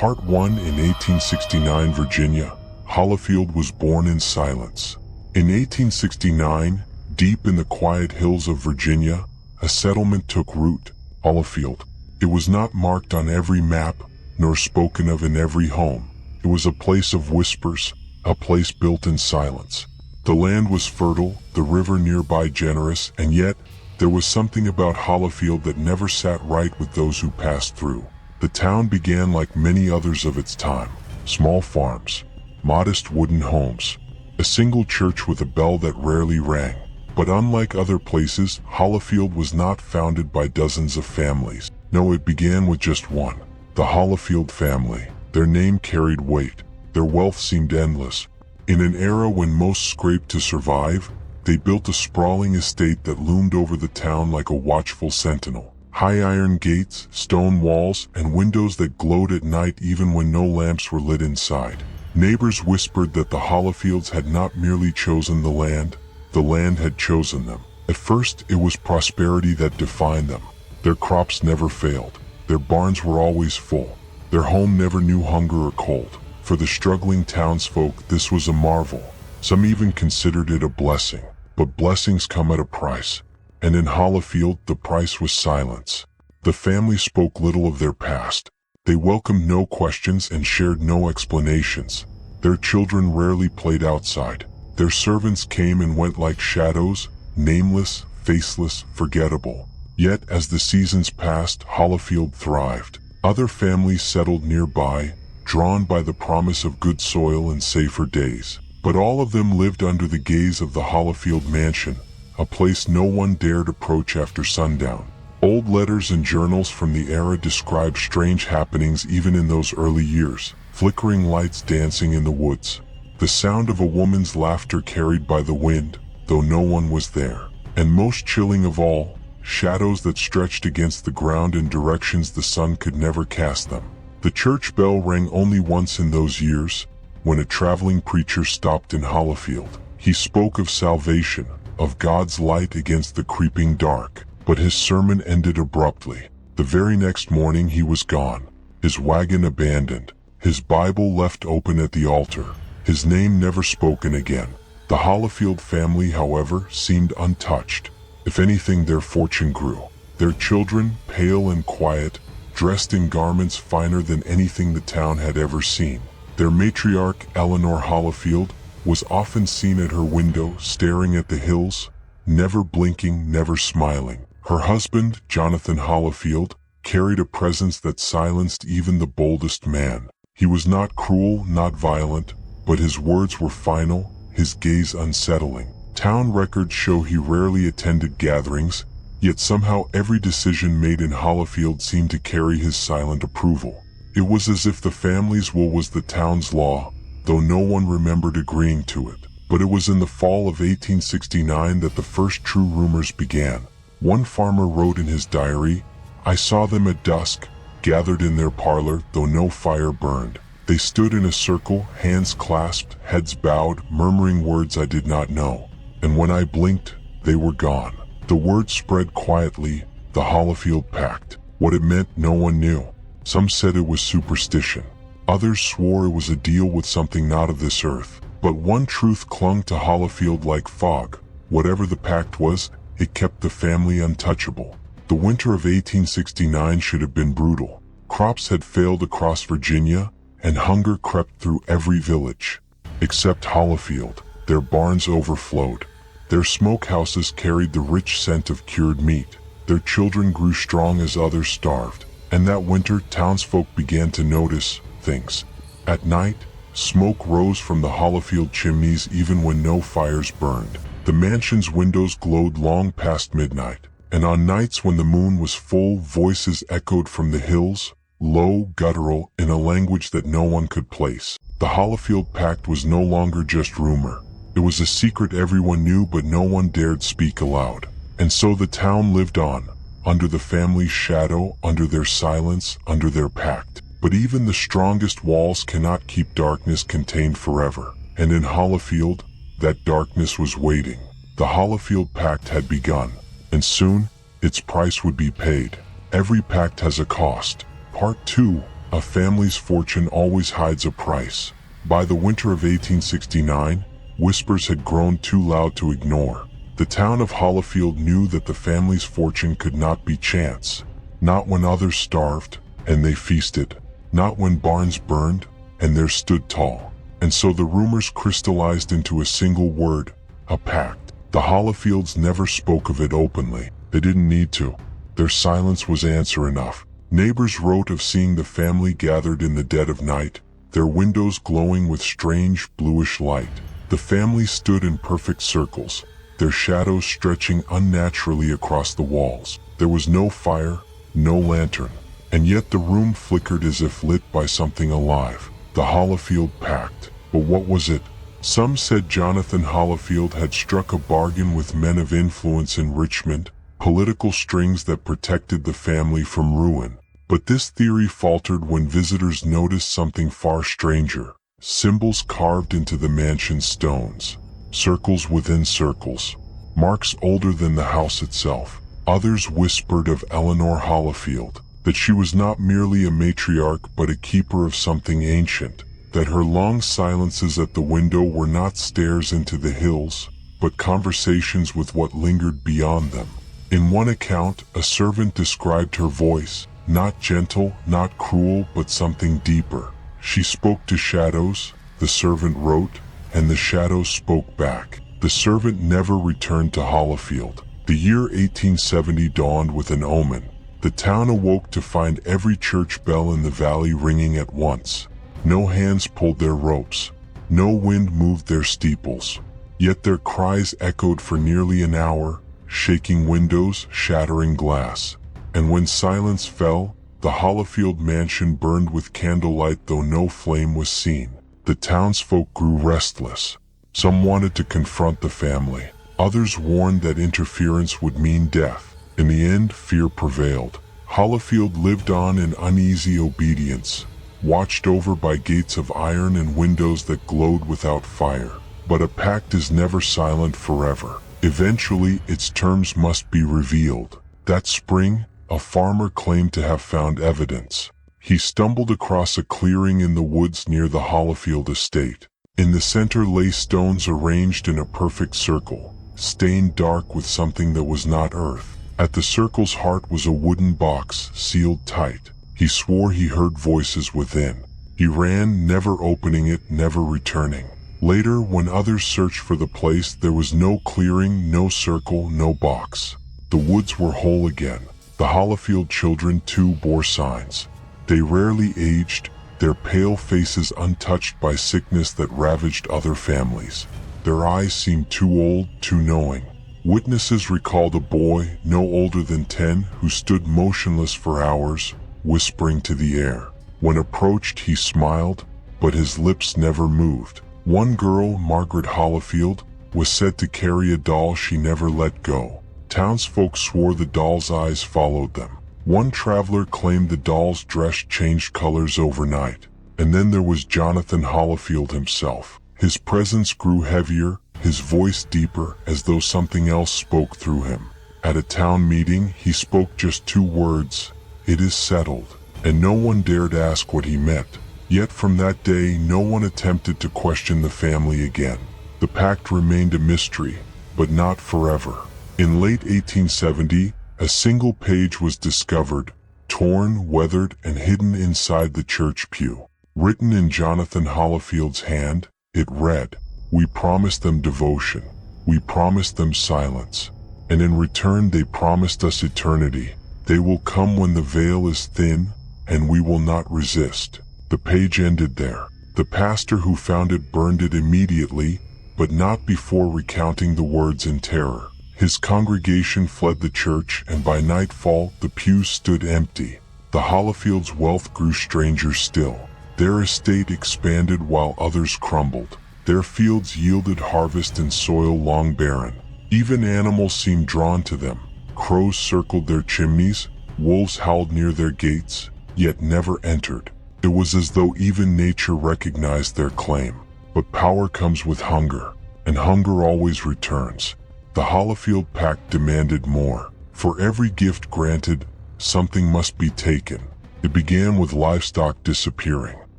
Part 1. In 1869 Virginia, Hollowfield was born in silence. In 1869, deep in the quiet hills of Virginia, a settlement took root, Hollowfield. It was not marked on every map, nor spoken of in every home. It was a place of whispers, a place built in silence. The land was fertile, the river nearby generous, and yet, there was something about Hollowfield that never sat right with those who passed through. The town began like many others of its time. Small farms, modest wooden homes, a single church with a bell that rarely rang. But unlike other places, Hollowfield was not founded by dozens of families. No, it began with just one, the Hollowfield family. Their name carried weight. Their wealth seemed endless. In an era when most scraped to survive, they built a sprawling estate that loomed over the town like a watchful sentinel. High iron gates, stone walls, and windows that glowed at night even when no lamps were lit inside. Neighbors whispered that the Hollowfields had not merely chosen the land had chosen them. At first, it was prosperity that defined them. Their crops never failed. Their barns were always full. Their home never knew hunger or cold. For the struggling townsfolk, this was a marvel. Some even considered it a blessing. But blessings come at a price. And in Hollowfield, the price was silence. The family spoke little of their past. They welcomed no questions and shared no explanations. Their children rarely played outside. Their servants came and went like shadows, nameless, faceless, forgettable. Yet, as the seasons passed, Hollowfield thrived. Other families settled nearby, drawn by the promise of good soil and safer days. But all of them lived under the gaze of the Hollowfield mansion, a place no one dared approach after sundown. Old letters and journals from the era describe strange happenings even in those early years. Flickering lights dancing in the woods. The sound of a woman's laughter carried by the wind, though no one was there. And most chilling of all, shadows that stretched against the ground in directions the sun could never cast them. The church bell rang only once in those years, when a traveling preacher stopped in Hollowfield. He spoke of salvation, of God's light against the creeping dark, but his sermon ended abruptly. The very next morning he was gone, his wagon abandoned, his Bible left open at the altar, his name never spoken again. The Hollowfield family, however, seemed untouched. If anything, their fortune grew. Their children, pale and quiet, dressed in garments finer than anything the town had ever seen. Their matriarch, Eleanor Hollowfield, was often seen at her window, staring at the hills, never blinking, never smiling. Her husband, Jonathan Hollowfield, carried a presence that silenced even the boldest man. He was not cruel, not violent, but his words were final, his gaze unsettling. Town records show he rarely attended gatherings, yet somehow every decision made in Hollowfield seemed to carry his silent approval. It was as if the family's will was the town's law, though no one remembered agreeing to it. But it was in the fall of 1869 that the first true rumors began. One farmer wrote in his diary, "I saw them at dusk, gathered in their parlor, though no fire burned. They stood in a circle, hands clasped, heads bowed, murmuring words I did not know. And when I blinked, they were gone." The word spread quietly, the Hollowfield Pact. What it meant, no one knew. Some said it was superstition. Others swore it was a deal with something not of this earth. But one truth clung to Hollowfield like fog. Whatever the pact was, it kept the family untouchable. The winter of 1869 should have been brutal. Crops had failed across Virginia, and hunger crept through every village. Except Hollowfield. Their barns overflowed. Their smokehouses carried the rich scent of cured meat. Their children grew strong as others starved. And that winter, townsfolk began to notice things. At night, smoke rose from the Hollowfield chimneys even when no fires burned. The mansion's windows glowed long past midnight. And on nights when the moon was full, voices echoed from the hills, low, guttural, in a language that no one could place. The Hollowfield Pact was no longer just rumor. It was a secret everyone knew but no one dared speak aloud. And so the town lived on, under the family's shadow, under their silence, under their pact. But even the strongest walls cannot keep darkness contained forever. And in Hollowfield, that darkness was waiting. The Hollowfield Pact had begun, and soon, its price would be paid. Every pact has a cost. Part 2. A family's fortune always hides a price. By the winter of 1869, whispers had grown too loud to ignore. The town of Hollowfield knew that the family's fortune could not be chance. Not when others starved, and they feasted. Not when barns burned, and theirs stood tall. And so the rumors crystallized into a single word: a pact. The Hollowfields never spoke of it openly. They didn't need to. Their silence was answer enough. Neighbors wrote of seeing the family gathered in the dead of night, their windows glowing with strange bluish light. The family stood in perfect circles, their shadows stretching unnaturally across the walls. There was no fire, no lantern, and yet the room flickered as if lit by something alive. The Hollowfield Pact. But what was it? Some said Jonathan Hollowfield had struck a bargain with men of influence in Richmond, political strings that protected the family from ruin. But this theory faltered when visitors noticed something far stranger. Symbols carved into the mansion's stones. Circles within circles. Marks older than the house itself. Others whispered of Eleanor Hollowfield, that she was not merely a matriarch but a keeper of something ancient, that her long silences at the window were not stares into the hills, but conversations with what lingered beyond them. In one account, a servant described her voice, not gentle, not cruel, but something deeper. She spoke to shadows, the servant wrote, and the shadows spoke back. The servant never returned to Hollowfield. The year 1870 dawned with an omen. The town awoke to find every church bell in the valley ringing at once. No hands pulled their ropes. No wind moved their steeples. Yet their cries echoed for nearly an hour, shaking windows, shattering glass. And when silence fell, the Hollowfield mansion burned with candlelight though no flame was seen. The townsfolk grew restless. Some wanted to confront the family. Others warned that interference would mean death. In the end, fear prevailed. Hollowfield lived on in uneasy obedience, watched over by gates of iron and windows that glowed without fire. But a pact is never silent forever. Eventually, its terms must be revealed. That spring, a farmer claimed to have found evidence. He stumbled across a clearing in the woods near the Hollowfield estate. In the center lay stones arranged in a perfect circle, stained dark with something that was not earth. At the circle's heart was a wooden box, sealed tight. He swore he heard voices within. He ran, never opening it, never returning. Later, when others searched for the place, there was no clearing, no circle, no box. The woods were whole again. The Hollowfield children too bore signs. They rarely aged, their pale faces untouched by sickness that ravaged other families. Their eyes seemed too old, too knowing. Witnesses recalled a boy, no older than 10, who stood motionless for hours, whispering to the air. When approached, he smiled, but his lips never moved. One girl, Margaret Hollowfield, was said to carry a doll she never let go. Townsfolk swore the doll's eyes followed them. One traveler claimed the doll's dress changed colors overnight. And then there was Jonathan Hollowfield himself. His presence grew heavier, his voice deeper, as though something else spoke through him. At a town meeting, he spoke just 2 words: "It is settled," and no one dared ask what he meant. Yet from that day, no one attempted to question the family again. The pact remained a mystery, but not forever. In late 1870, a single page was discovered, torn, weathered, and hidden inside the church pew. Written in Jonathan Hollowfield's hand, it read, "We promised them devotion. We promised them silence. And in return they promised us eternity. They will come when the veil is thin, and we will not resist." The page ended there. The pastor who found it burned it immediately, but not before recounting the words in terror. His congregation fled the church, and by nightfall the pews stood empty. The Hollowfields' wealth grew stranger still. Their estate expanded while others crumbled. Their fields yielded harvest in soil long barren. Even animals seemed drawn to them. Crows circled their chimneys, wolves howled near their gates, yet never entered. It was as though even nature recognized their claim. But power comes with hunger, and hunger always returns. The Hollowfield Pact demanded more. For every gift granted, something must be taken. It began with livestock disappearing,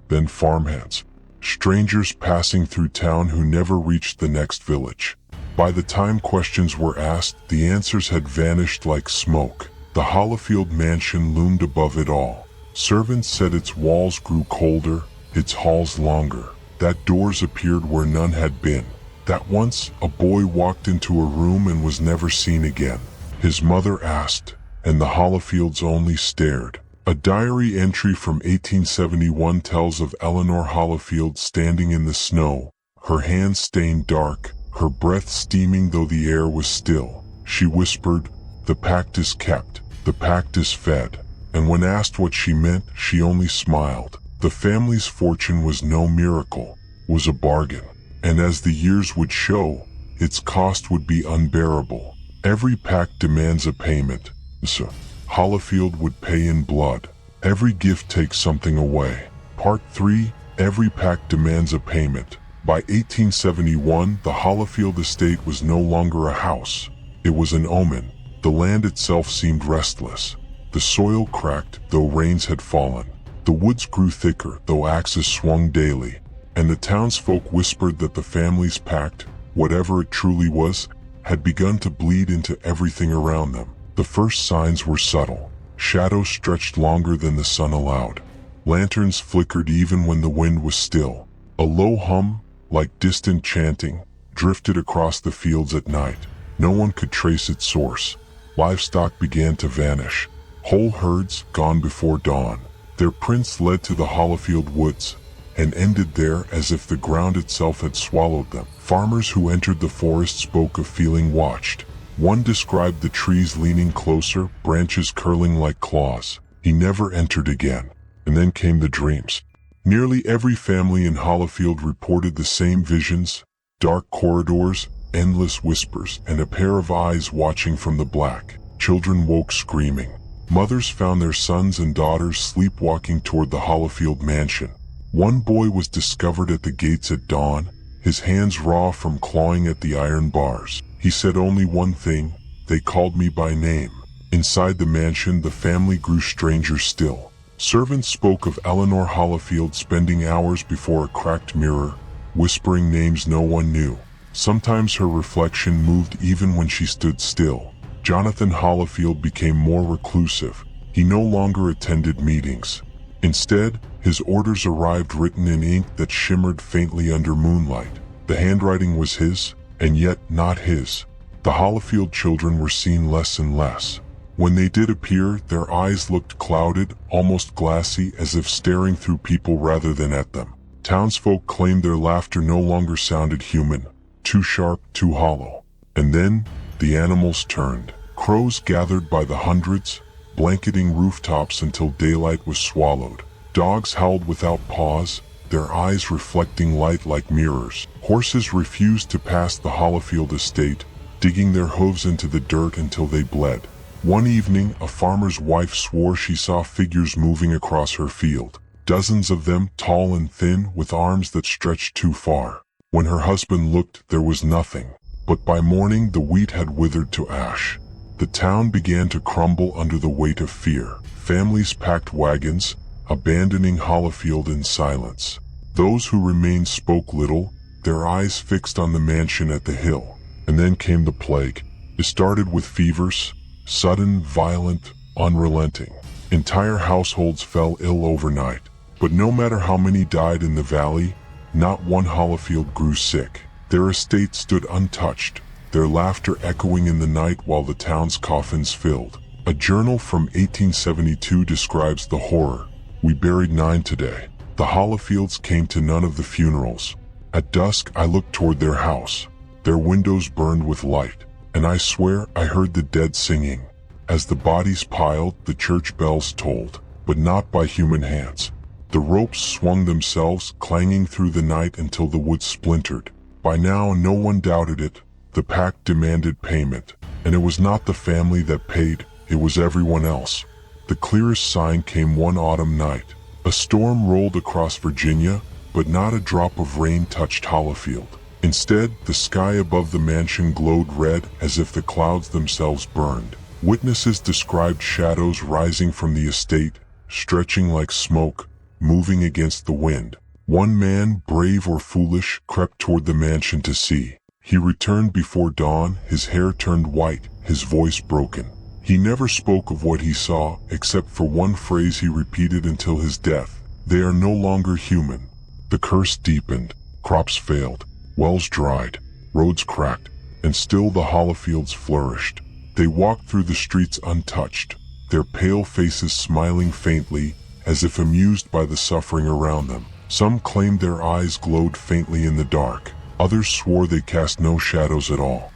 then farmhands, strangers passing through town who never reached the next village. By the time questions were asked, the answers had vanished like smoke. The Hollowfield mansion loomed above it all. Servants said its walls grew colder, its halls longer, that doors appeared where none had been, that once a boy walked into a room and was never seen again. His mother asked, and the Hollowfields only stared. A diary entry from 1871 tells of Eleanor Hollowfield standing in the snow, her hands stained dark, her breath steaming though the air was still. She whispered, "The pact is kept, the pact is fed." And when asked what she meant, she only smiled. The family's fortune was no miracle, was a bargain. And as the years would show, its cost would be unbearable. Every pact demands a payment, so Hollowfield would pay in blood. Every gift takes something away. Part 3, Every pact demands a payment. By 1871, the Hollowfield estate was no longer a house. It was an omen. The land itself seemed restless. The soil cracked, though rains had fallen. The woods grew thicker, though axes swung daily. And the townsfolk whispered that the family's pact, whatever it truly was, had begun to bleed into everything around them. The first signs were subtle. Shadows stretched longer than the sun allowed. Lanterns flickered even when the wind was still. A low hum, like distant chanting, drifted across the fields at night. No one could trace its source. Livestock began to vanish. Whole herds gone before dawn. Their prints led to the Hollowfield woods, and ended there as if the ground itself had swallowed them. Farmers who entered the forest spoke of feeling watched. One described the trees leaning closer, branches curling like claws. He never entered again. And then came the dreams. Nearly every family in Hollowfield reported the same visions: dark corridors, endless whispers, and a pair of eyes watching from the black. Children woke screaming. Mothers found their sons and daughters sleepwalking toward the Hollowfield mansion. One boy was discovered at the gates at dawn, his hands raw from clawing at the iron bars. He said only one thing: "They called me by name." Inside the mansion, the family grew stranger still. Servants spoke of Eleanor Hollowfield spending hours before a cracked mirror, whispering names no one knew. Sometimes her reflection moved even when she stood still. Jonathan Hollowfield became more reclusive. He no longer attended meetings. Instead, his orders arrived written in ink that shimmered faintly under moonlight. The handwriting was his, and yet not his. The Hollowfield children were seen less and less. When they did appear, their eyes looked clouded, almost glassy, as if staring through people rather than at them. Townsfolk claimed their laughter no longer sounded human, too sharp, too hollow. And then, the animals turned. Crows gathered by the hundreds, blanketing rooftops until daylight was swallowed. Dogs howled without pause, their eyes reflecting light like mirrors. Horses refused to pass the Hollowfield estate, digging their hooves into the dirt until they bled. One evening, a farmer's wife swore she saw figures moving across her field. Dozens of them, tall and thin, with arms that stretched too far. When her husband looked, there was nothing. But by morning, the wheat had withered to ash. The town began to crumble under the weight of fear. Families packed wagons, abandoning Hollowfield in silence. Those who remained spoke little, their eyes fixed on the mansion at the hill. And then came the plague. It started with fevers, sudden, violent, unrelenting. Entire households fell ill overnight. But no matter how many died in the valley, not one Hollowfield grew sick. Their estate stood untouched, their laughter echoing in the night while the town's coffins filled. A journal from 1872 describes the horror. "We buried 9 today. The Hollowfields came to none of the funerals. At dusk I looked toward their house. Their windows burned with light, and I swear I heard the dead singing. As the bodies piled, the church bells tolled, but not by human hands. The ropes swung themselves, clanging through the night until the wood splintered. By now no one doubted it. The pact demanded payment, and it was not the family that paid, it was everyone else." The clearest sign came one autumn night. A storm rolled across Virginia, but not a drop of rain touched Hollowfield. Instead, the sky above the mansion glowed red as if the clouds themselves burned. Witnesses described shadows rising from the estate, stretching like smoke, moving against the wind. One man, brave or foolish, crept toward the mansion to see. He returned before dawn, his hair turned white, his voice broken. He never spoke of what he saw, except for one phrase he repeated until his death: "They are no longer human." The curse deepened, crops failed, wells dried, roads cracked, and still the Hollowfields flourished. They walked through the streets untouched, their pale faces smiling faintly, as if amused by the suffering around them. Some claimed their eyes glowed faintly in the dark, others swore they cast no shadows at all.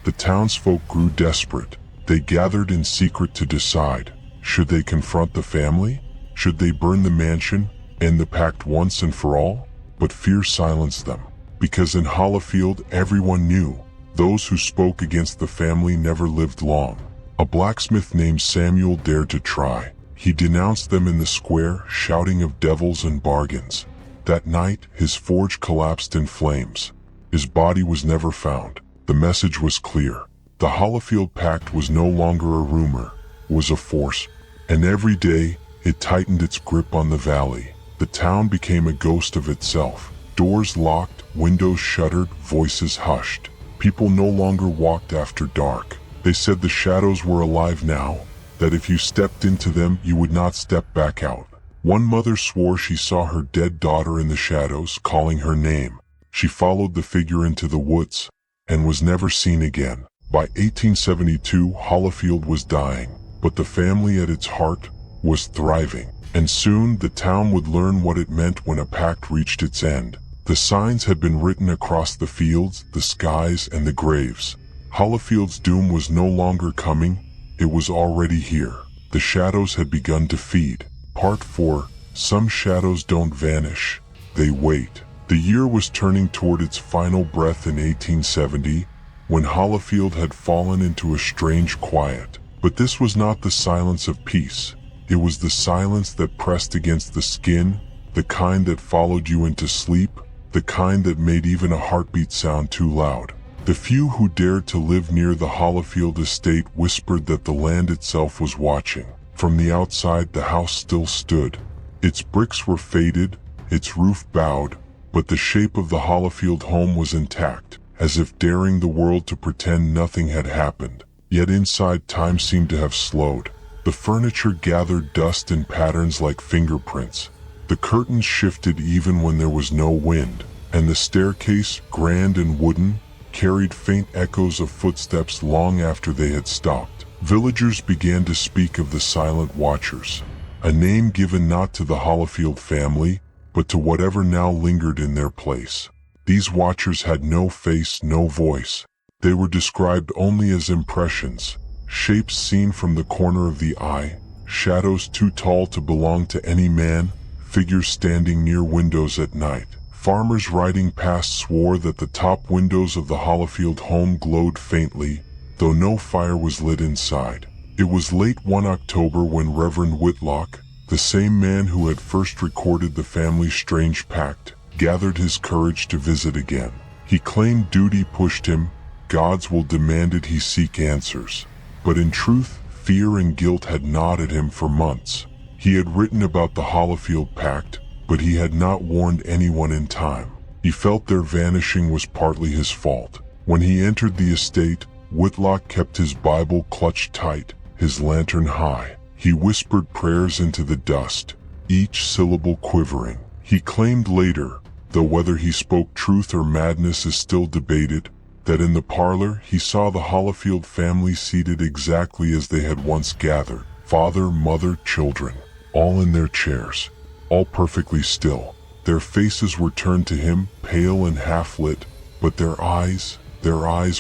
The townsfolk grew desperate. They gathered in secret to decide, should they confront the family? Should they burn the mansion, end the pact once and for all? But fear silenced them, because in Hollowfield everyone knew, those who spoke against the family never lived long. A blacksmith named Samuel dared to try. He denounced them in the square, shouting of devils and bargains. That night, his forge collapsed in flames. His body was never found. The message was clear. The Hollowfield Pact was no longer a rumor, was a force, and every day it tightened its grip on the valley. The town became a ghost of itself. Doors locked, windows shuttered, voices hushed. People no longer walked after dark. They said the shadows were alive now, that if you stepped into them you would not step back out. One mother swore she saw her dead daughter in the shadows, calling her name. She followed the figure into the woods, and was never seen again. By 1872, Hollowfield was dying, but the family at its heart was thriving. And soon the town would learn what it meant when a pact reached its end. The signs had been written across the fields, the skies, and the graves. Hollowfield's doom was no longer coming, it was already here. The shadows had begun to feed. Part 4. Some shadows don't vanish, they wait. The year was turning toward its final breath in 1870, when Hollowfield had fallen into a strange quiet. But this was not the silence of peace. It was the silence that pressed against the skin, the kind that followed you into sleep, the kind that made even a heartbeat sound too loud. The few who dared to live near the Hollowfield estate whispered that the land itself was watching. From the outside, the house still stood. Its bricks were faded, its roof bowed, but the shape of the Hollowfield home was intact, as if daring the world to pretend nothing had happened. Yet inside, time seemed to have slowed. The furniture gathered dust in patterns like fingerprints. The curtains shifted even when there was no wind, and the staircase, grand and wooden, carried faint echoes of footsteps long after they had stopped. Villagers began to speak of the silent watchers, a name given not to the Hollowfield family, but to whatever now lingered in their place. These watchers had no face, no voice. They were described only as impressions, shapes seen from the corner of the eye, shadows too tall to belong to any man, figures standing near windows at night. Farmers riding past swore that the top windows of the Hollowfield home glowed faintly, though no fire was lit inside. It was late one October when Reverend Whitlock, the same man who had first recorded the family's strange pact, gathered his courage to visit again. He claimed duty pushed him, God's will demanded he seek answers. But in truth, fear and guilt had gnawed at him for months. He had written about the Hollowfield Pact, but he had not warned anyone in time. He felt their vanishing was partly his fault. When he entered the estate, Whitlock kept his Bible clutched tight, his lantern high. He whispered prayers into the dust, each syllable quivering. He claimed later, though whether he spoke truth or madness is still debated, that in the parlor he saw the Hollowfield family seated exactly as they had once gathered. Father, mother, children, all in their chairs, all perfectly still. Their faces were turned to him, pale and half-lit, but their eyes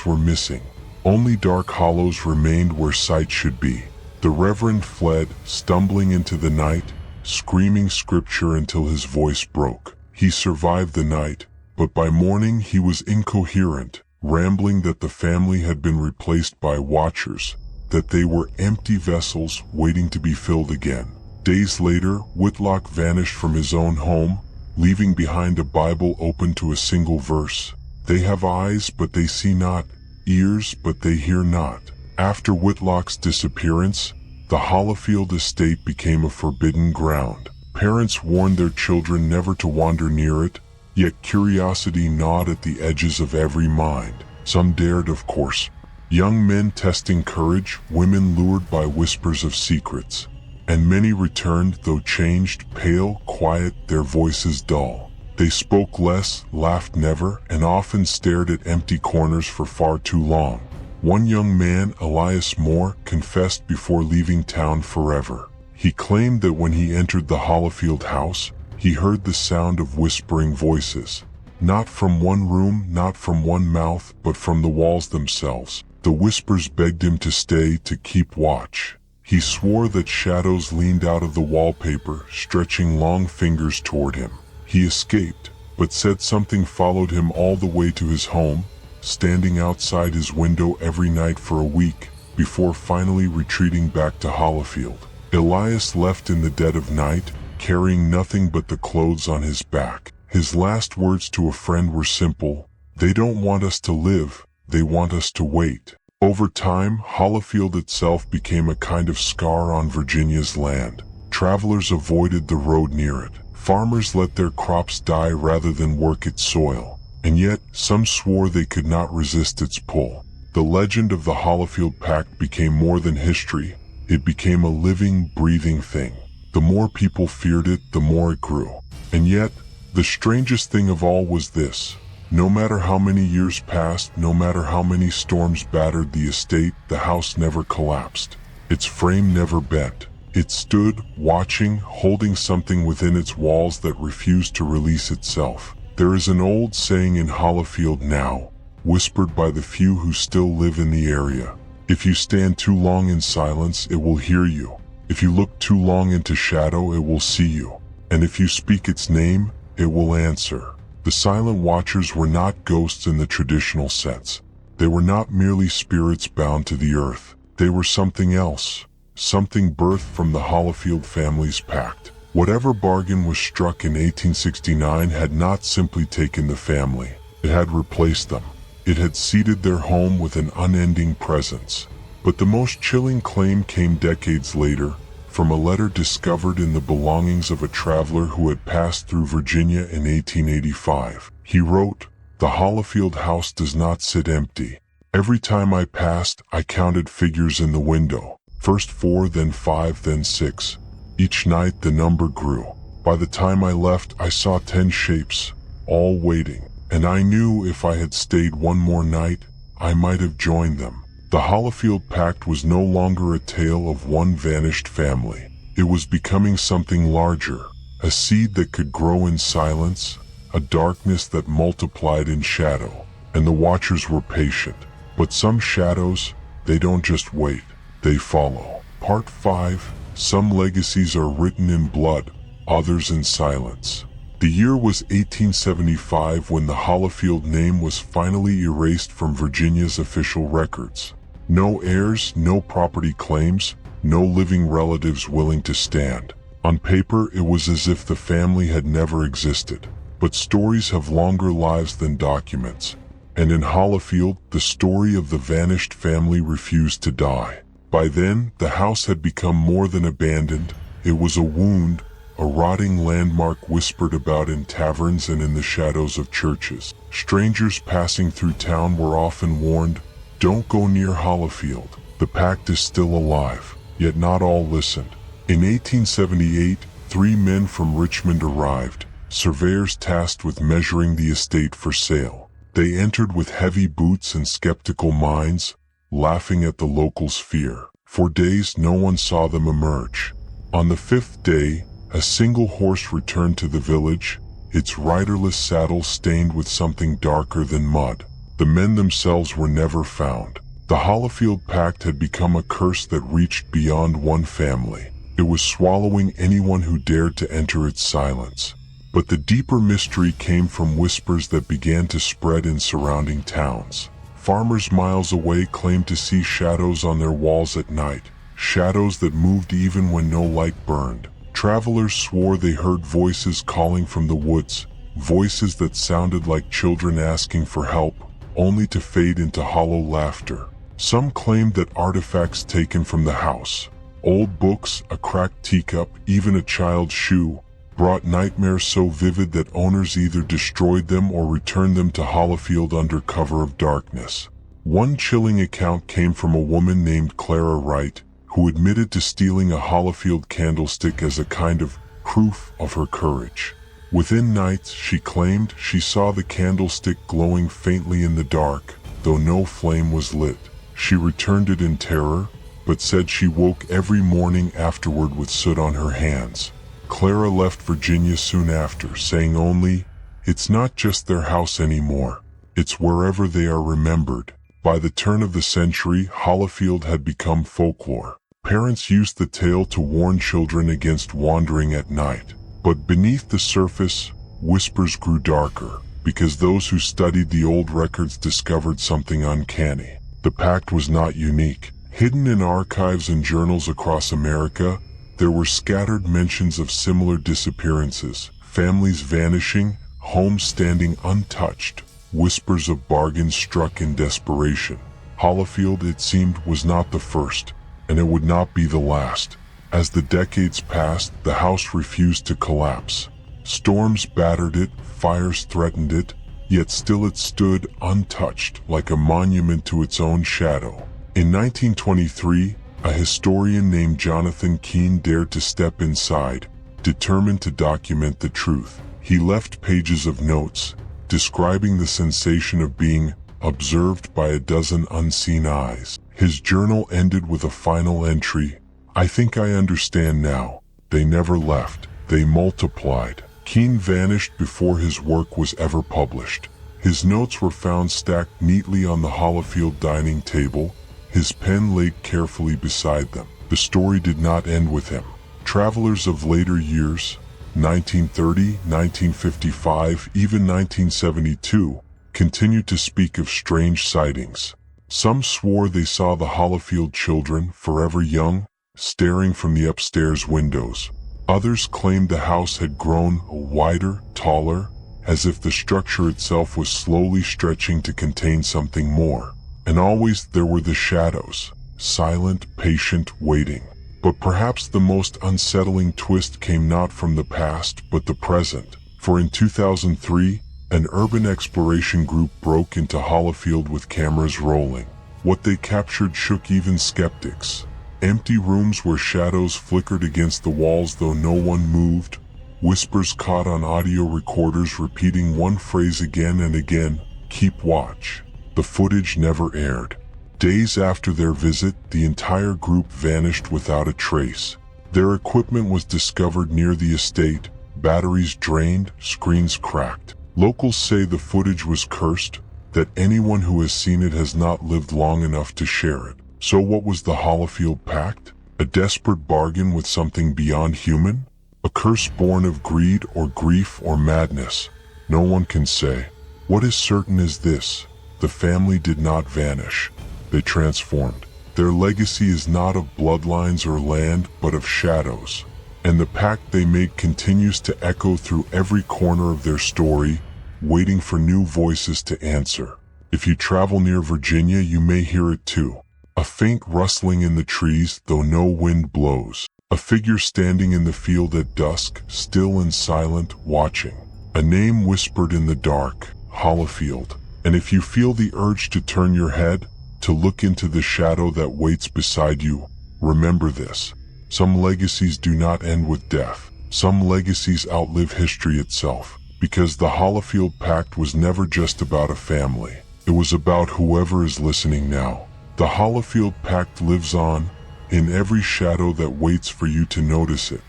were missing. Only dark hollows remained where sight should be. The Reverend fled, stumbling into the night, screaming scripture until his voice broke. He survived the night, but by morning he was incoherent, rambling that the family had been replaced by watchers, that they were empty vessels waiting to be filled again. Days later, Whitlock vanished from his own home, leaving behind a Bible open to a single verse. They have eyes, but they see not, ears, but they hear not. After Whitlock's disappearance, the Hollowfield estate became a forbidden ground. Parents warned their children never to wander near it, yet curiosity gnawed at the edges of every mind. Some dared, of course. Young men testing courage, women lured by whispers of secrets. And many returned, though changed, pale, quiet, their voices dull. They spoke less, laughed never, and often stared at empty corners for far too long. One young man, Elias Moore, confessed before leaving town forever. He claimed that when he entered the Hollowfield house, he heard the sound of whispering voices. Not from one room, not from one mouth, but from the walls themselves. The whispers begged him to stay, to keep watch. He swore that shadows leaned out of the wallpaper, stretching long fingers toward him. He escaped, but said something followed him all the way to his home, standing outside his window every night for a week, before finally retreating back to Hollowfield. Elias left in the dead of night, carrying nothing but the clothes on his back. His last words to a friend were simple: "They don't want us to live, they want us to wait." Over time, Hollowfield itself became a kind of scar on Virginia's land. Travelers avoided the road near it. Farmers let their crops die rather than work its soil. And yet, some swore they could not resist its pull. The legend of the Hollowfield Pact became more than history. It became a living, breathing thing. The more people feared it, the more it grew. And yet, the strangest thing of all was this. No matter how many years passed, no matter how many storms battered the estate, the house never collapsed. Its frame never bent. It stood, watching, holding something within its walls that refused to release itself. There is an old saying in Hollowfield now, whispered by the few who still live in the area. If you stand too long in silence, it will hear you. If you look too long into shadow, it will see you. And if you speak its name, it will answer. The silent watchers were not ghosts in the traditional sense. They were not merely spirits bound to the earth. They were something else. Something birthed from the Hollowfield family's pact. Whatever bargain was struck in 1869 had not simply taken the family. It had replaced them. It had seeded their home with an unending presence. But the most chilling claim came decades later, from a letter discovered in the belongings of a traveler who had passed through Virginia in 1885. He wrote, "The Hollowfield house does not sit empty. Every time I passed, I counted figures in the window. First 4, then 5, then 6. Each night the number grew. By the time I left, I saw 10 shapes, all waiting. And I knew if I had stayed one more night, I might have joined them." The Hollowfield Pact was no longer a tale of one vanished family. It was becoming something larger, a seed that could grow in silence, a darkness that multiplied in shadow. And the watchers were patient. But some shadows, they don't just wait, they follow. Part 5. Some legacies are written in blood, others in silence. The year was 1875 when the Hollowfield name was finally erased from Virginia's official records. No heirs, no property claims, no living relatives willing to stand. On paper, it was as if the family had never existed. But stories have longer lives than documents. And in Hollowfield, the story of the vanished family refused to die. By then, the house had become more than abandoned. It was a wound, a rotting landmark whispered about in taverns and in the shadows of churches. Strangers passing through town were often warned, "Don't go near Hollowfield. The pact is still alive." Yet not all listened. In 1878, 3 men from Richmond arrived, surveyors tasked with measuring the estate for sale. They entered with heavy boots and skeptical minds, laughing at the locals' fear. For days no one saw them emerge. On the 5th day, a single horse returned to the village, its riderless saddle stained with something darker than mud. The men themselves were never found. The Hollowfield Pact had become a curse that reached beyond one family. It was swallowing anyone who dared to enter its silence. But the deeper mystery came from whispers that began to spread in surrounding towns. Farmers miles away claimed to see shadows on their walls at night, shadows that moved even when no light burned. Travelers swore they heard voices calling from the woods, voices that sounded like children asking for help, only to fade into hollow laughter. Some claimed that artifacts taken from the house, Old books, a cracked teacup, even a child's shoe, brought nightmares so vivid that owners either destroyed them or returned them to Hollowfield under cover of darkness. One chilling account came from a woman named Clara Wright, who admitted to stealing a Hollowfield candlestick as a kind of proof of her courage. Within nights, she claimed she saw the candlestick glowing faintly in the dark, though no flame was lit. She returned it in terror, but said she woke every morning afterward with soot on her hands. Clara left Virginia soon after, saying only, "It's not just their house anymore. It's wherever they are remembered." By the turn of the century, Hollowfield had become folklore. Parents used the tale to warn children against wandering at night. But beneath the surface, whispers grew darker, because those who studied the old records discovered something uncanny. The Pact was not unique. Hidden in archives and journals across America, there were scattered mentions of similar disappearances, families vanishing, homes standing untouched, whispers of bargains struck in desperation. Hollowfield, it seemed, was not the first, and it would not be the last. As the decades passed, the house refused to collapse. Storms battered it, fires threatened it, yet still it stood untouched, like a monument to its own shadow. In 1923, a historian named Jonathan Keene dared to step inside, determined to document the truth. He left pages of notes, describing the sensation of being observed by a dozen unseen eyes. His journal ended with a final entry, "I think I understand now. They never left. They multiplied." Keene vanished before his work was ever published. His notes were found stacked neatly on the Hollowfield dining table, his pen laid carefully beside them. The story did not end with him. Travelers of later years, 1930, 1955, even 1972, continued to speak of strange sightings. Some swore they saw the Hollowfield children, forever young, staring from the upstairs windows. Others claimed the house had grown wider, taller, as if the structure itself was slowly stretching to contain something more. And always there were the shadows, silent, patient, waiting. But perhaps the most unsettling twist came not from the past, but the present. For in 2003, an urban exploration group broke into Hollowfield with cameras rolling. What they captured shook even skeptics. Empty rooms where shadows flickered against the walls though no one moved, whispers caught on audio recorders repeating one phrase again and again, "Keep watch." The footage never aired. Days after their visit, the entire group vanished without a trace. Their equipment was discovered near the estate, batteries drained, screens cracked. Locals say the footage was cursed, that anyone who has seen it has not lived long enough to share it. So what was the Hollowfield Pact? A desperate bargain with something beyond human? A curse born of greed or grief or madness? No one can say. What is certain is this: the family did not vanish. They transformed. Their legacy is not of bloodlines or land, but of shadows. And the pact they made continues to echo through every corner of their story, waiting for new voices to answer. If you travel near Virginia, you may hear it too. A faint rustling in the trees, though no wind blows. A figure standing in the field at dusk, still and silent, watching. A name whispered in the dark, Hollowfield. And if you feel the urge to turn your head, to look into the shadow that waits beside you, remember this: some legacies do not end with death. Some legacies outlive history itself. Because the Hollowfield Pact was never just about a family. It was about whoever is listening now. The Hollowfield Pact lives on, in every shadow that waits for you to notice it.